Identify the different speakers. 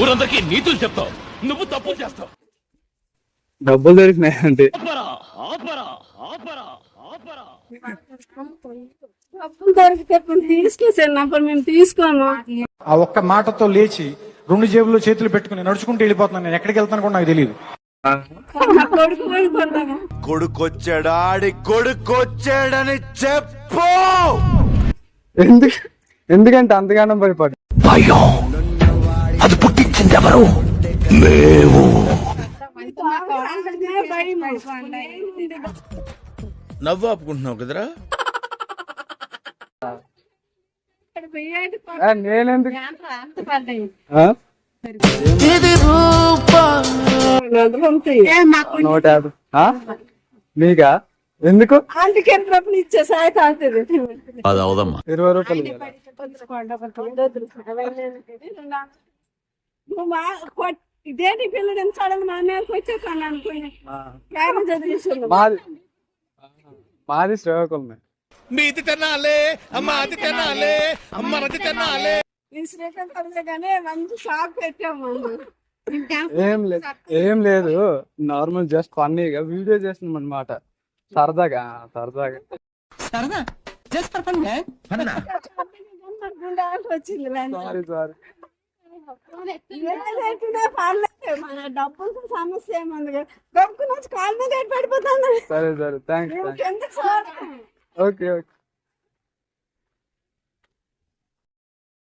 Speaker 1: ఊరందరికీ నీతులు చెప్తావు, నువ్వు తప్పులు చేస్తావు.
Speaker 2: డబ్బులు దొరికినాయంటే
Speaker 3: డబ్బులు దొరికితే తీసుకొచ్చాను, మేము తీసుకోము.
Speaker 4: ఆ ఒక్క మాటతో లేచి 2 జేబుల్లో చేతులు పెట్టుకుని నడుచుకుంటూ వెళ్ళిపోతున్నాను. నేను ఎక్కడికి వెళ్తాను కూడా నాకు తెలియదు.
Speaker 5: కొడుకొచ్చాడు, ఆడి కొడుకొచ్చాడని చెప్పు.
Speaker 2: ఎందుకంటే అంతగానం భయపడు.
Speaker 1: అది పుట్టించింది ఎవరు? మేము.
Speaker 5: నవ్వు ఆపుకుంటున్నావు కదరా.
Speaker 2: నేనెందుకు నూట 50 మీకా? ఎందుకు?
Speaker 3: అందుకే డబ్బులు ఇచ్చే సాయి తాగుతుంది.
Speaker 5: అది అవదమ్మా.
Speaker 2: 20 రూపాయలు.
Speaker 3: ఇదేంటి పిల్లడు సడన్ మా మీదకి వచ్చేసాను అనుకుని
Speaker 2: మాది శ్రీకాకుళమే.
Speaker 5: మీది తినాలే, అమ్మాది తినాలే, అమ్మది తినాలే.
Speaker 3: కానీ మంచి షాప్ పెట్టాము.
Speaker 2: ఏం లేదు, నార్మల్ జస్ట్ ఫన్నీగా వీడియో చేస్తున్నాం అన్నమాట. సరదాగా
Speaker 3: వచ్చింది.
Speaker 2: సారీ
Speaker 3: మన డబ్బులు సమస్య ఏముంది, డబ్బు నుంచి కాళ్ళ మీద పడిపోతాను.
Speaker 2: సరే థ్యాంక్స్.
Speaker 3: ఎందుకు సార్?
Speaker 2: ఓకే